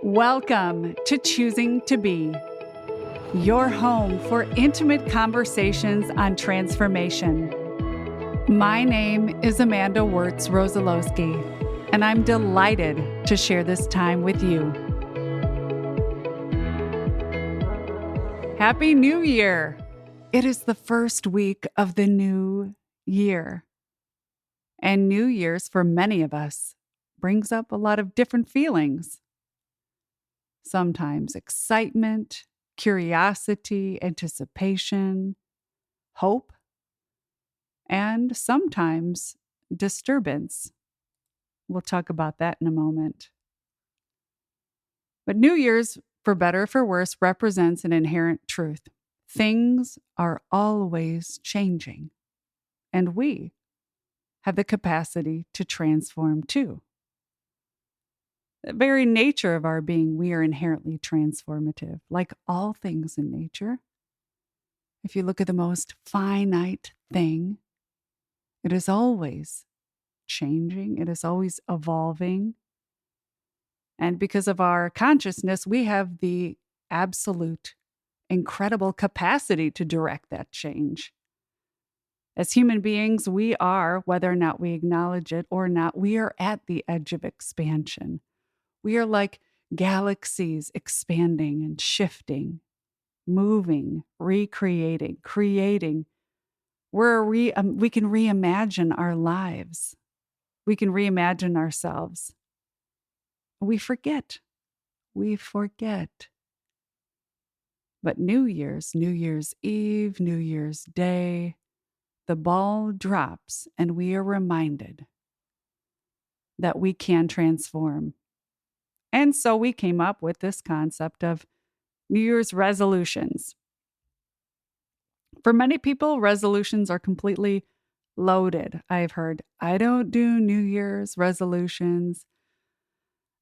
Welcome to Choosing to Be, your home for intimate conversations on transformation. My name is Amanda Wirtz Rosolowski, and I'm delighted to share this time with you. Happy New Year! It is the first week of the new year. And New Year's, for many of us, brings up a lot of different feelings. Sometimes excitement, curiosity, anticipation, hope, and sometimes disturbance. We'll talk about that in a moment. But New Year's, for better or for worse, represents an inherent truth. Things are always changing, and we have the capacity to transform too. The very nature of our being, we are inherently transformative, like all things in nature. If you look at the most finite thing, it is always changing, it is always evolving. And because of our consciousness, we have the absolute, incredible capacity to direct that change. As human beings, we are, whether or not we acknowledge it or not, we are at the edge of expansion. We are like galaxies expanding and shifting, moving, recreating, creating. We can reimagine our lives. We can reimagine ourselves. We forget. But New Year's Eve, New Year's Day, the ball drops and we are reminded that we can transform. And so we came up with this concept of New Year's resolutions. For many people, resolutions are completely loaded. I've heard, I don't do New Year's resolutions.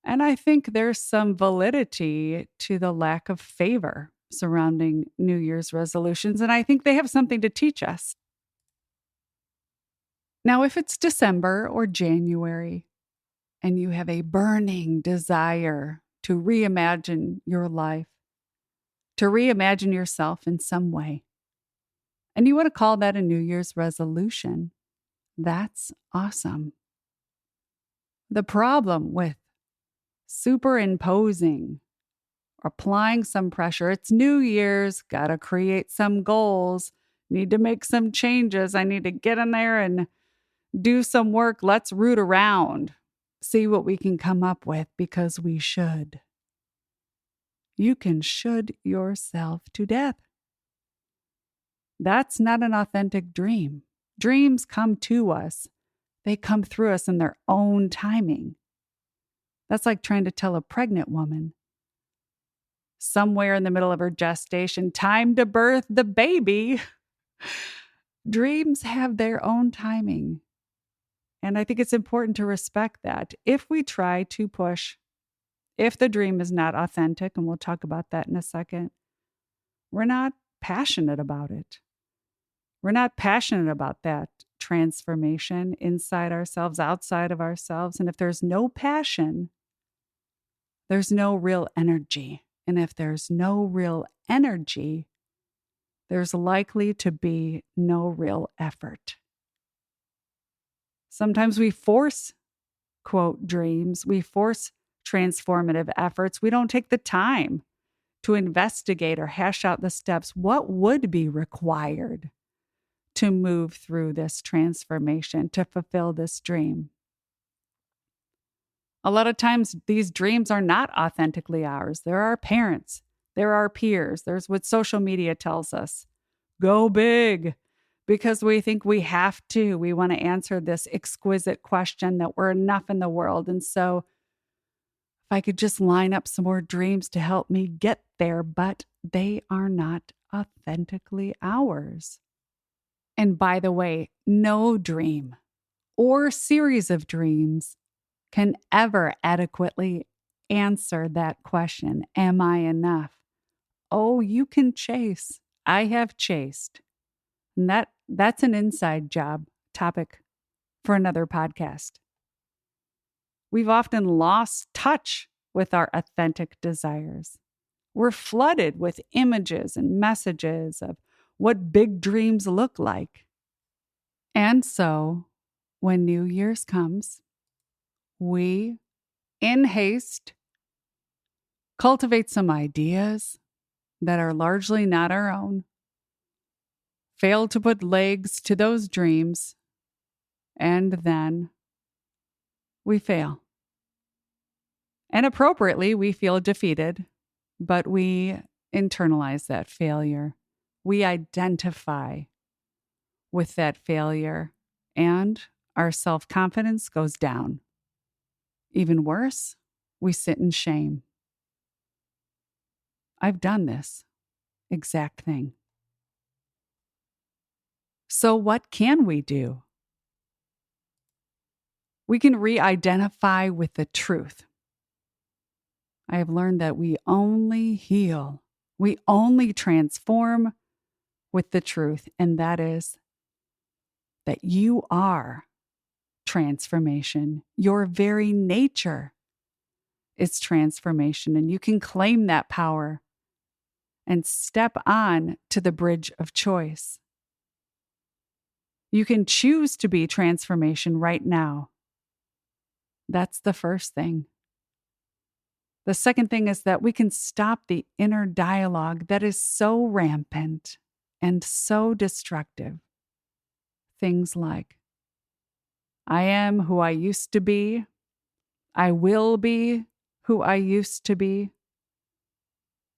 And I think there's some validity to the lack of favor surrounding New Year's resolutions. And I think they have something to teach us. Now, if it's December or January, and you have a burning desire to reimagine your life, to reimagine yourself in some way, and you want to call that a New Year's resolution, that's awesome. The problem with superimposing, applying some pressure, it's New Year's, got to create some goals, need to make some changes, I need to get in there and do some work, let's root around. See what we can come up with because we should. You can should yourself to death. That's not an authentic dream. Dreams come to us. They come through us in their own timing. That's like trying to tell a pregnant woman somewhere in the middle of her gestation, time to birth the baby. Dreams have their own timing. And I think it's important to respect that. If we try to push, if the dream is not authentic, and we'll talk about that in a second, we're not passionate about it. We're not passionate about that transformation inside ourselves, outside of ourselves. And if there's no passion, there's no real energy. And if there's no real energy, there's likely to be no real effort. Sometimes we force, quote, dreams. We force transformative efforts. We don't take the time to investigate or hash out the steps. What would be required to move through this transformation, to fulfill this dream? A lot of times, these dreams are not authentically ours. They're our parents. They're our peers. There's what social media tells us. Go big. Because we think we have to. We want to answer this exquisite question that we're enough in the world. And so if I could just line up some more dreams to help me get there, but they are not authentically ours. And by the way, no dream or series of dreams can ever adequately answer that question. Am I enough? Oh, you can chase. I have chased. And that's an inside job topic for another podcast. We've often lost touch with our authentic desires. We're flooded with images and messages of what big dreams look like. And so, when New Year's comes, we, in haste, cultivate some ideas that are largely not our own, fail to put legs to those dreams, and then we fail. And appropriately, we feel defeated, but we internalize that failure. We identify with that failure, and our self-confidence goes down. Even worse, we sit in shame. I've done this exact thing. So what can we do? We can re-identify with the truth. I have learned that we only heal, we only transform with the truth, and that is that you are transformation. Your very nature is transformation, and you can claim that power and step on to the bridge of choice. You can choose to be transformation right now. That's the first thing. The second thing is that we can stop the inner dialogue that is so rampant and so destructive. Things like, I am who I used to be. I will be who I used to be.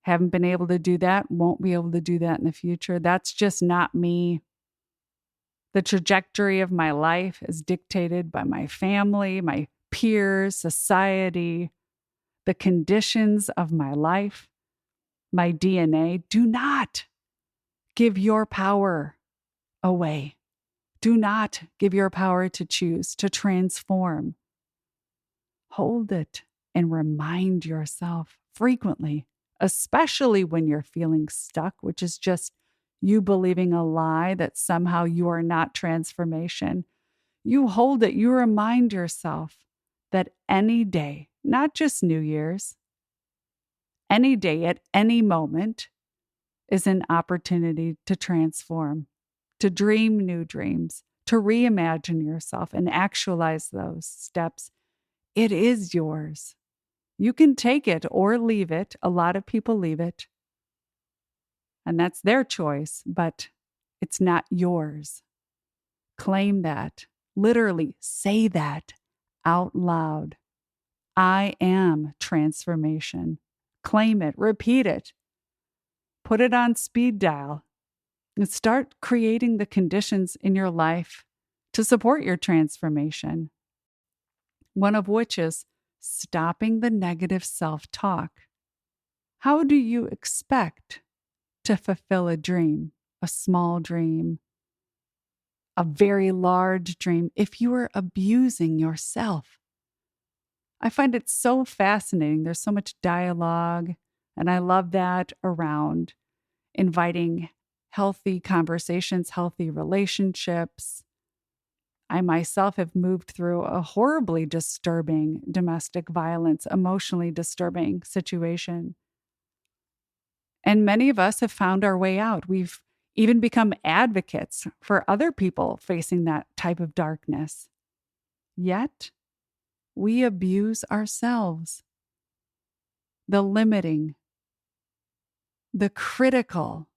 Haven't been able to do that, won't be able to do that in the future. That's just not me. The trajectory of my life is dictated by my family, my peers, society, the conditions of my life, my DNA. Do not give your power away. Do not give your power to choose, to transform. Hold it and remind yourself frequently, especially when you're feeling stuck, which is just you believing a lie that somehow you are not transformation. You hold it, you remind yourself that any day, not just New Year's, any day at any moment is an opportunity to transform, to dream new dreams, to reimagine yourself and actualize those steps. It is yours. You can take it or leave it. A lot of people leave it. And that's their choice, but it's not yours. Claim that. Literally say that out loud. I am transformation. Claim it. Repeat it. Put it on speed dial and start creating the conditions in your life to support your transformation. One of which is stopping the negative self-talk. How do you expect to fulfill a dream, a small dream, a very large dream, if you are abusing yourself? I find it so fascinating. There's so much dialogue, and I love that around inviting healthy conversations, healthy relationships. I myself have moved through a horribly disturbing domestic violence, emotionally disturbing situation. And many of us have found our way out. We've even become advocates for other people facing that type of darkness. Yet, we abuse ourselves. The limiting, the critical,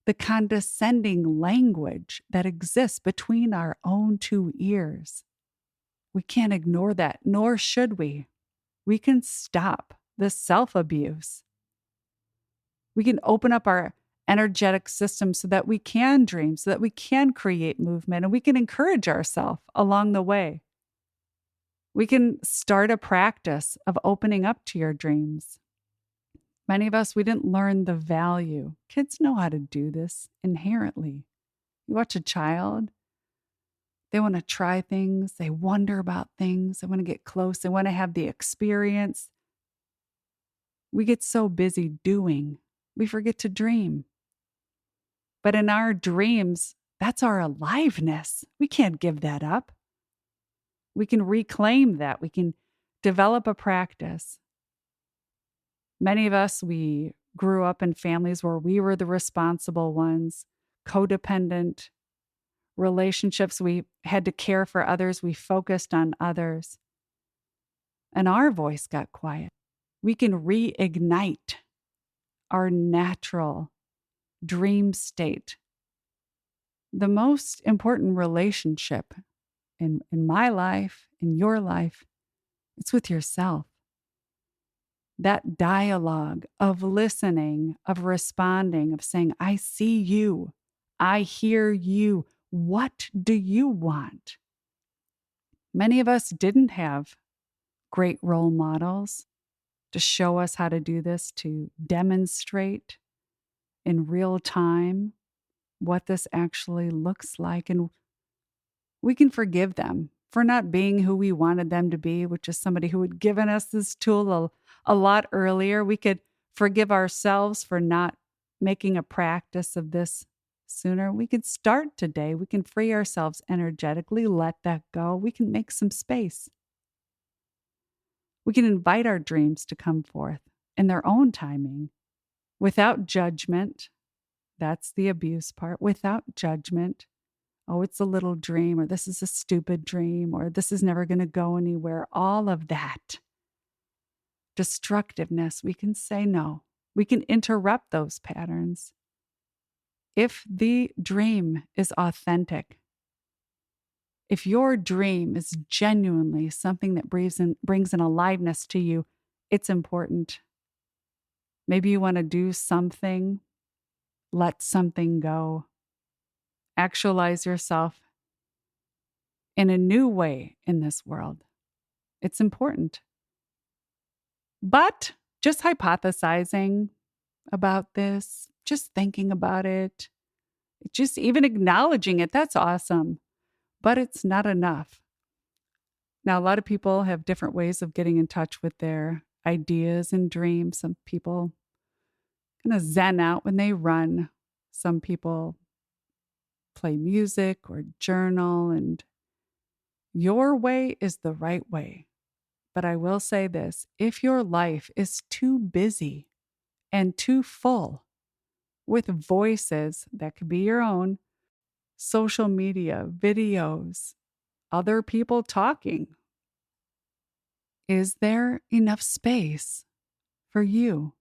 the condescending language that exists between our own two ears. We can't ignore that, nor should we. We can stop the self-abuse. We can open up our energetic system so that we can dream, so that we can create movement, and we can encourage ourselves along the way. We can start a practice of opening up to your dreams. Many of us, we didn't learn the value. Kids know how to do this inherently. You watch a child, they want to try things, they wonder about things, they want to get close, they want to have the experience. We get so busy doing, we forget to dream. But in our dreams, that's our aliveness. We can't give that up. We can reclaim that. We can develop a practice Many of us, we grew up in families where we were the responsible ones, codependent relationships. We had to care for others. We focused on others. And our voice got quiet. We can reignite our natural dream state. The most important relationship in my life, in your life, it's with yourself. That dialogue of listening, of responding, of saying, I see you, I hear you. What do you want? Many of us didn't have great role models to show us how to do this, to demonstrate in real time what this actually looks like. And we can forgive them for not being who we wanted them to be, which is somebody who had given us this tool a lot earlier. We could forgive ourselves for not making a practice of this sooner. We could start today. We can free ourselves energetically, let that go. We can make some space. We can invite our dreams to come forth in their own timing, without judgment. That's the abuse part. Without judgment. Oh, it's a little dream, or this is a stupid dream, or this is never going to go anywhere. All of that destructiveness, we can say no. We can interrupt those patterns. If the dream is authentic, if your dream is genuinely something that brings an aliveness to you, it's important. Maybe you want to do something, let something go. Actualize yourself in a new way in this world. It's important. But just hypothesizing about this, just thinking about it, just even acknowledging it, that's awesome. But it's not enough. Now, a lot of people have different ways of getting in touch with their ideas and dreams. Some people kind of zen out when they run. Some people play music or journal, and your way is the right way. But I will say this, if your life is too busy and too full with voices that could be your own, social media, videos, other people talking, is there enough space for you?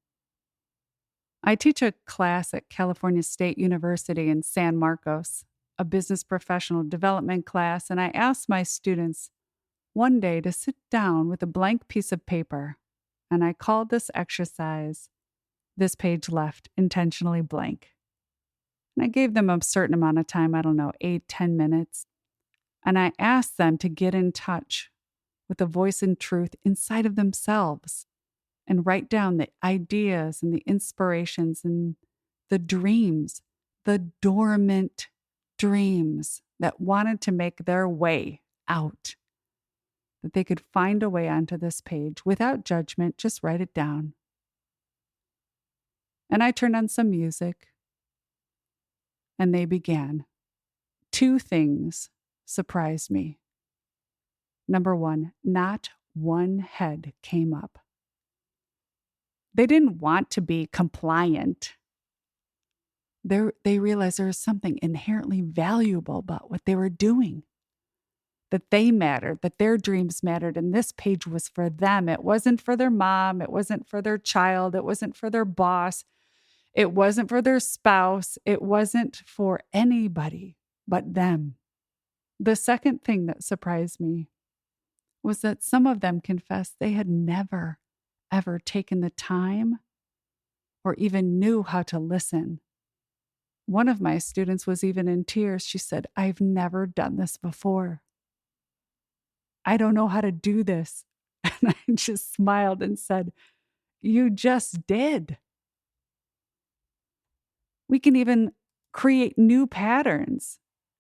I teach a class at California State University in San Marcos, a business professional development class, and I asked my students one day to sit down with a blank piece of paper, and I called this exercise, "This page left intentionally blank." And I gave them a certain amount of time, 8-10 minutes, and I asked them to get in touch with the voice and truth inside of themselves and write down the ideas and the inspirations and the dreams, the dormant dreams that wanted to make their way out, that they could find a way onto this page without judgment. Just write it down. And I turned on some music, and they began. Two things surprised me. Number one, not one head came up. They didn't want to be compliant. They realized there was something inherently valuable about what they were doing, that they mattered, that their dreams mattered, and this page was for them. It wasn't for their mom. It wasn't for their child. It wasn't for their boss. It wasn't for their spouse. It wasn't for anybody but them. The second thing that surprised me was that some of them confessed they had never, ever taken the time or even knew how to listen. One of my students was even in tears. She said, "I've never done this before. I don't know how to do this." And I just smiled and said, "You just did." We can even create new patterns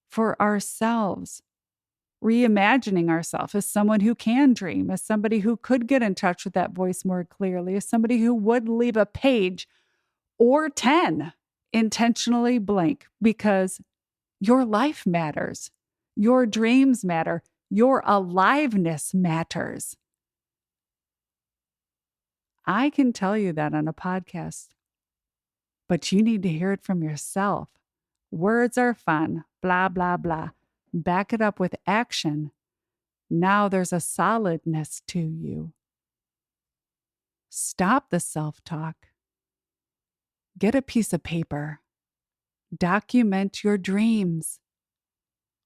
for ourselves, reimagining ourselves as someone who can dream, as somebody who could get in touch with that voice more clearly, as somebody who would leave a page or 10 intentionally blank, because your life matters. Your dreams matter. Your aliveness matters. I can tell you that on a podcast, but you need to hear it from yourself. Words are fun, blah, blah, blah. Back it up with action. Now there's a solidness to you. Stop the self-talk. Get a piece of paper. Document your dreams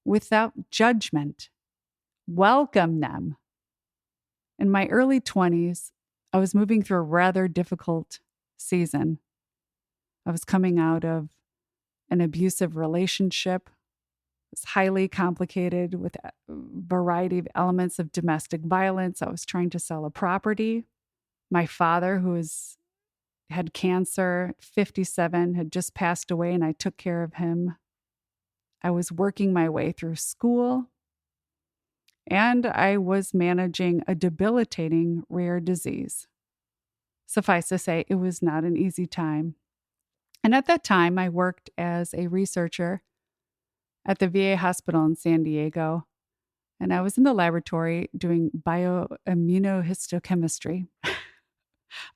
without judgment. Welcome them. In my early 20s, I was moving through a rather difficult season. I was coming out of an abusive relationship. It was highly complicated with a variety of elements of domestic violence. I was trying to sell a property. My father, who had cancer at 57, had just passed away, and I took care of him. I was working my way through school, and I was managing a debilitating rare disease. Suffice to say, it was not an easy time. And at that time, I worked as a researcher at the VA hospital in San Diego, and I was in the laboratory doing bioimmunohistochemistry.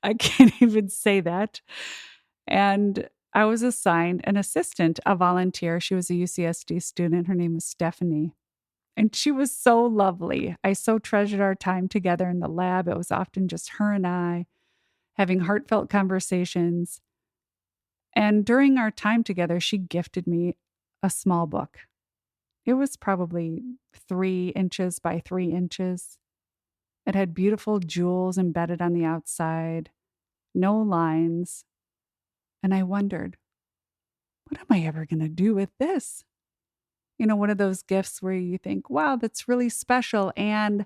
I can't even say that. And I was assigned an assistant, a volunteer. She was a UCSD student. Her name was Stephanie. And she was so lovely. I so treasured our time together in the lab. It was often just her and I having heartfelt conversations. And during our time together, she gifted me a small book. It was probably 3 inches by 3 inches. It had beautiful jewels embedded on the outside, no lines. And I wondered, what am I ever going to do with this? You know, one of those gifts where you think, wow, that's really special. And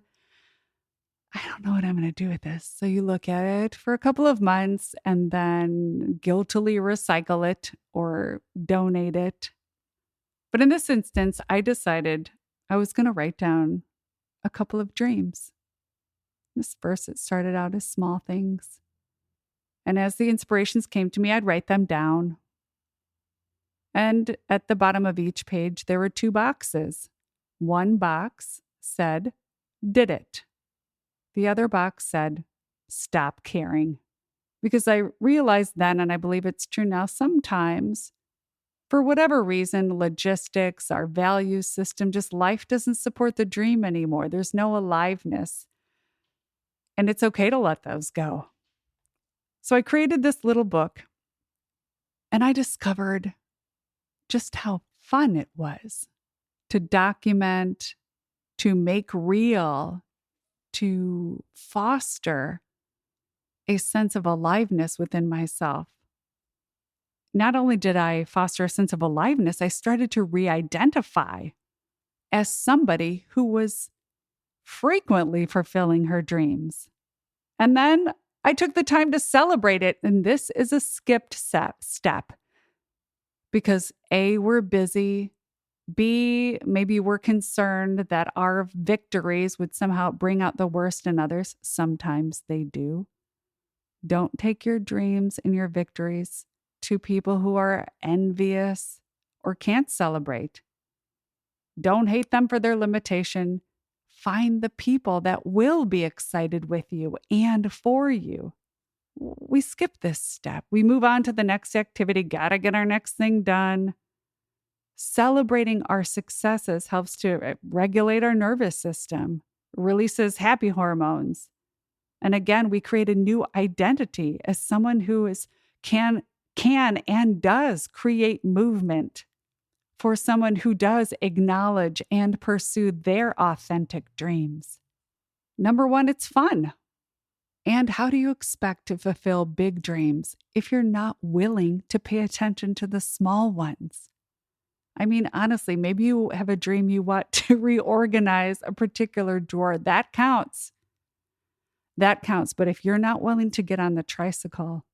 I don't know what I'm going to do with this. So you look at it for a couple of months and then guiltily recycle it or donate it. But in this instance, I decided I was going to write down a couple of dreams. This verse, it started out as small things. And as the inspirations came to me, I'd write them down. And at the bottom of each page, there were 2 boxes. One box said, did it. The other box said, stop caring. Because I realized then, and I believe it's true now, sometimes, for whatever reason, logistics, our value system, just life doesn't support the dream anymore. There's no aliveness. And it's okay to let those go. So I created this little book, and I discovered just how fun it was to document, to make real, to foster a sense of aliveness within myself. Not only did I foster a sense of aliveness, I started to re-identify as somebody who was frequently fulfilling her dreams. And then I took the time to celebrate it, and this is a skipped step. Because A, we're busy. B, maybe we're concerned that our victories would somehow bring out the worst in others. Sometimes they do. Don't take your dreams and your victories to people who are envious or can't celebrate. Don't hate them for their limitation. Find the people that will be excited with you and for you. We skip this step. We move on to the next activity. Gotta get our next thing done. Celebrating our successes helps to regulate our nervous system, releases happy hormones. And again, we create a new identity as someone who can and does create movement, for someone who does acknowledge and pursue their authentic dreams. Number 1, it's fun. And how do you expect to fulfill big dreams if you're not willing to pay attention to the small ones? I mean, honestly, maybe you have a dream you want to reorganize a particular drawer. That counts. That counts. But if you're not willing to get on the tricycle,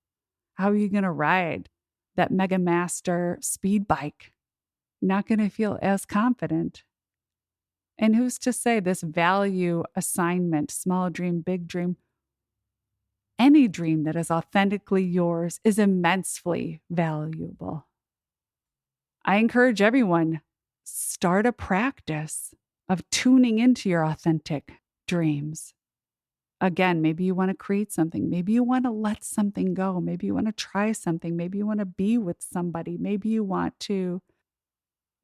how are you going to ride that Mega Master speed bike? Not going to feel as confident. And who's to say this value assignment, small dream, big dream, any dream that is authentically yours is immensely valuable. I encourage everyone, start a practice of tuning into your authentic dreams. Again, maybe you want to create something. Maybe you want to let something go. Maybe you want to try something. Maybe you want to be with somebody. Maybe you want to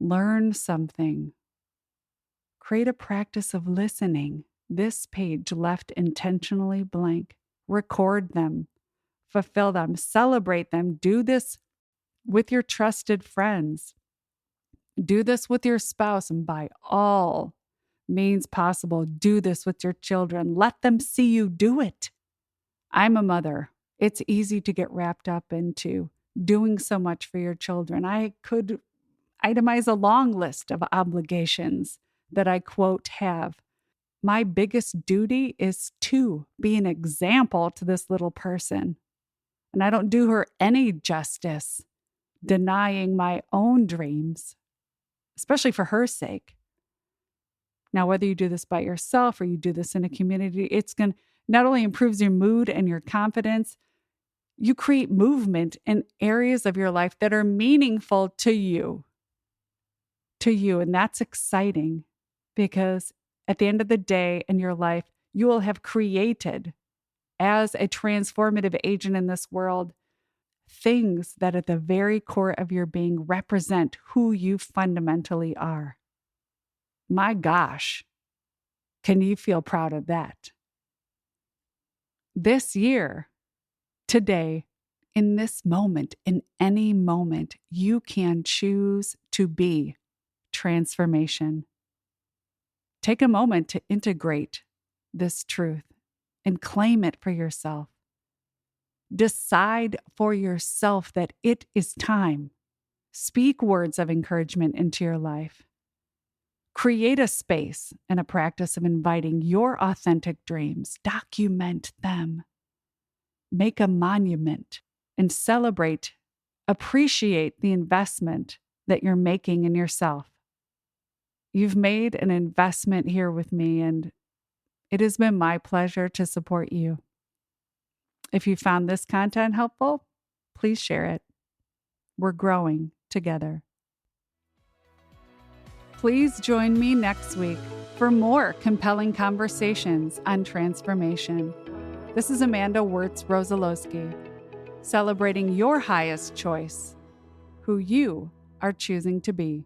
learn something. Create a practice of listening. This page left intentionally blank. Record them. Fulfill them. Celebrate them. Do this with your trusted friends. Do this with your spouse, and by all means possible, do this with your children. Let them see you do it. I'm a mother. It's easy to get wrapped up into doing so much for your children. I could itemize a long list of obligations that I, quote, have. My biggest duty is to be an example to this little person. And I don't do her any justice denying my own dreams, especially for her sake. Now, whether you do this by yourself or you do this in a community, it's going to not only improves your mood and your confidence, you create movement in areas of your life that are meaningful to you. And that's exciting because at the end of the day in your life, you will have created, as a transformative agent in this world, things that at the very core of your being represent who you fundamentally are. My gosh, can you feel proud of that? This year, today, in this moment, in any moment, you can choose to be transformation. Take a moment to integrate this truth and claim it for yourself. Decide for yourself that it is time. Speak words of encouragement into your life. Create a space and a practice of inviting your authentic dreams. Document them. Make a monument and celebrate, appreciate the investment that you're making in yourself. You've made an investment here with me, and it has been my pleasure to support you. If you found this content helpful, please share it. We're growing together. Please join me next week for more compelling conversations on transformation. This is Amanda Wirtz Rosolowski, celebrating your highest choice, who you are choosing to be.